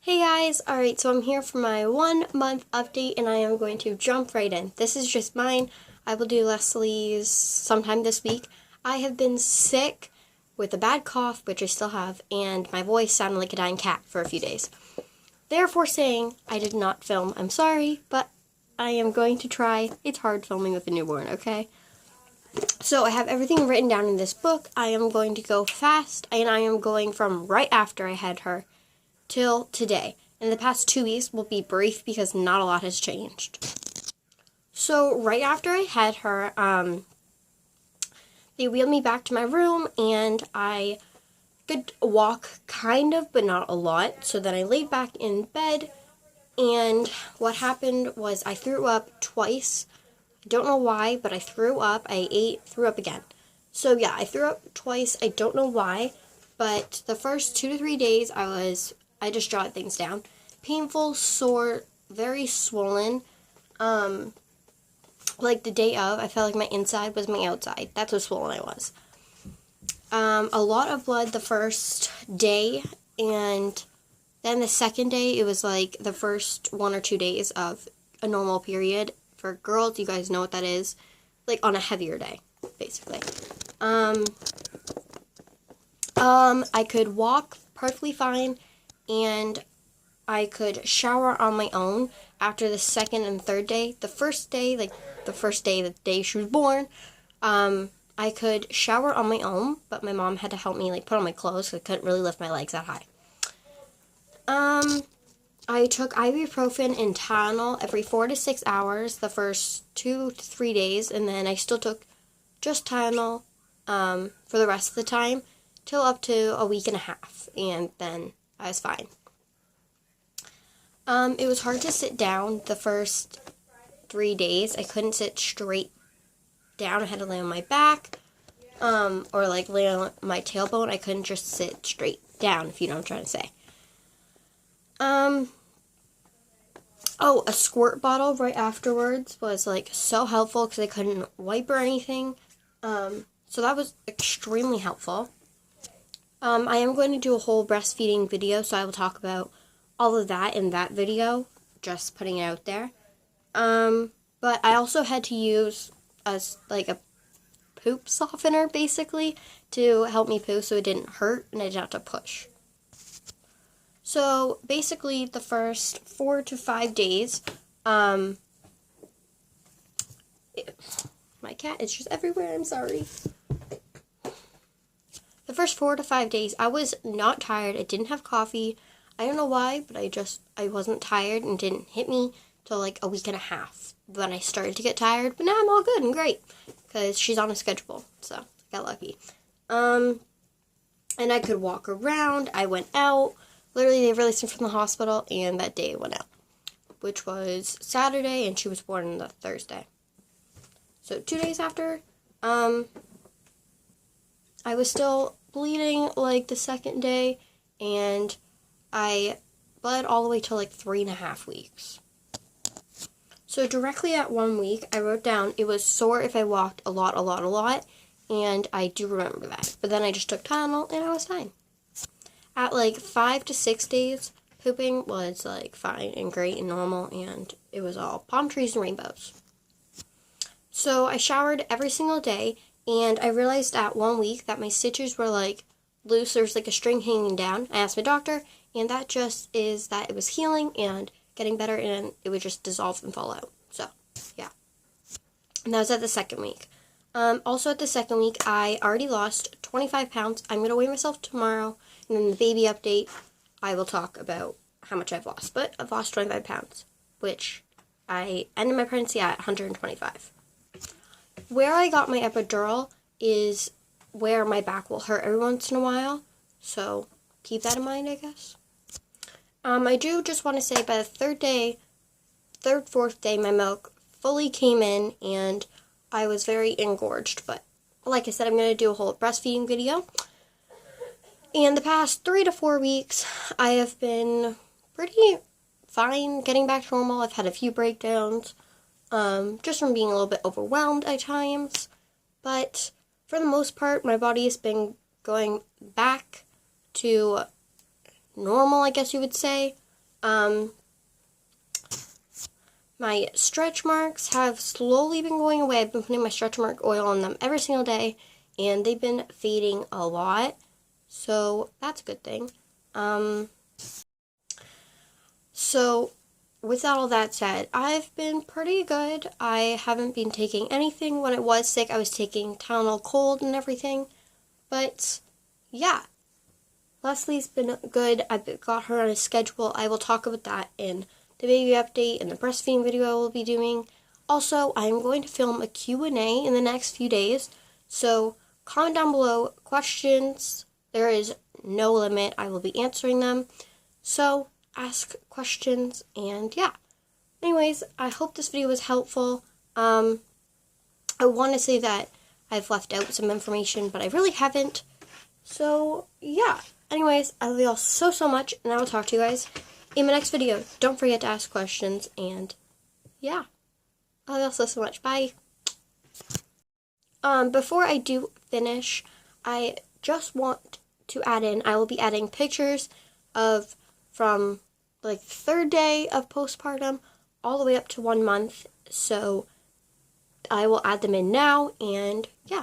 Hey guys, alright, so I'm here for my 1 month update and I am going to jump right in. This is just mine. I will do Lesley's sometime this week. I have been sick with a bad cough, which I still have, and my voice sounded like a dying cat for a few days. Therefore saying I did not film. I'm sorry, but I am going to try. It's hard filming with a newborn, okay? So I have everything written down in this book. I am going to go fast, and I am going from right after I had her till today. And the past 2 weeks will be brief because not a lot has changed. So right after I had her, they wheeled me back to my room and I could walk kind of, but not a lot. So then I laid back in bed and what happened was I threw up twice. I don't know why, but I threw up. I ate, threw up again. So yeah, I threw up twice. I don't know why, but the first 2 to 3 days I just jotted things down. Painful, sore, very swollen. Like the day of, I felt like my inside was my outside. That's how swollen I was. A lot of blood the first day, and then the second day, it was like the first 1 or 2 days of a normal period. For girls, you guys know what that is. Like on a heavier day, basically. I could walk perfectly fine, and I could shower on my own after the second and third day. The first day, the day she was born, I could shower on my own, but my mom had to help me put on my clothes because I couldn't really lift my legs that high. I took ibuprofen and Tylenol every 4 to 6 hours the first 2 to 3 days, and then I still took just Tylenol for the rest of the time till up to a week and a half, and then I was fine. It was hard to sit down the first 3 days. I couldn't sit straight down. I had to lay on my back, or lay on my tailbone. I couldn't just sit straight down, if you know what I'm trying to say. A squirt bottle right afterwards was so helpful because I couldn't wipe or anything. So that was extremely helpful. I am going to do a whole breastfeeding video, so I will talk about all of that in that video, just putting it out there. But I also had to use a poop softener, basically, to help me poo so it didn't hurt and I didn't have to push. So, basically, the first 4 to 5 days, my cat is just everywhere, I'm sorry. The first 4 to 5 days, I was not tired. I didn't have coffee. I don't know why, but I wasn't tired and didn't hit me till a week and a half. Then I started to get tired, but now I'm all good and great because she's on a schedule, so I got lucky. And I could walk around. I went out. Literally, they released me from the hospital, and that day I went out, which was Saturday, and she was born on the Thursday. So 2 days after, I was still bleeding the second day, and I bled all the way to 3.5 weeks. So directly at 1 week, I wrote down it was sore if I walked a lot, and I do remember that. But then I just took Tylenol, and I was fine. At 5 to 6 days, pooping was fine and great and normal, and it was all palm trees and rainbows. So I showered every single day, and I realized at 1 week that my stitches were loose. There's a string hanging down. I asked my doctor, and that just is that it was healing and getting better, and it would just dissolve and fall out. So, yeah. And that was at the second week. Also at the second week, I already lost 25 pounds. I'm going to weigh myself tomorrow. And then the baby update, I will talk about how much I've lost. But I've lost 25 pounds, which I ended my pregnancy at 125. Where I got my epidural is where my back will hurt every once in a while. So keep that in mind, I guess. I do just want to say by the fourth day, my milk fully came in and I was very engorged. But like I said, I'm going to do a whole breastfeeding video. And the past 3 to 4 weeks, I have been pretty fine getting back to normal. I've had a few breakdowns, just from being a little bit overwhelmed at times. But for the most part, my body has been going back to normal, I guess you would say. My stretch marks have slowly been going away. I've been putting my stretch mark oil on them every single day, and they've been fading a lot, so that's a good thing. So with all that said, I've been pretty good. I haven't been taking anything. When I was sick, I was taking Tylenol cold and everything, but yeah. Lesley's been good. I've got her on a schedule. I will talk about that in the baby update and the breastfeeding video I will be doing. Also, I'm going to film a Q&A in the next few days. So comment down below questions. There is no limit. I will be answering them. So ask questions, and yeah. Anyways, I hope this video was helpful. I want to say that I've left out some information, but I really haven't. So yeah. Anyways, I love you all so, so much, and I will talk to you guys in my next video. Don't forget to ask questions, and yeah. I love you all so, so much. Bye. Before I do finish, I just want to add in, I will be adding pictures of from like the 3rd day of postpartum all the way up to 1 month. So I will add them in now, and yeah.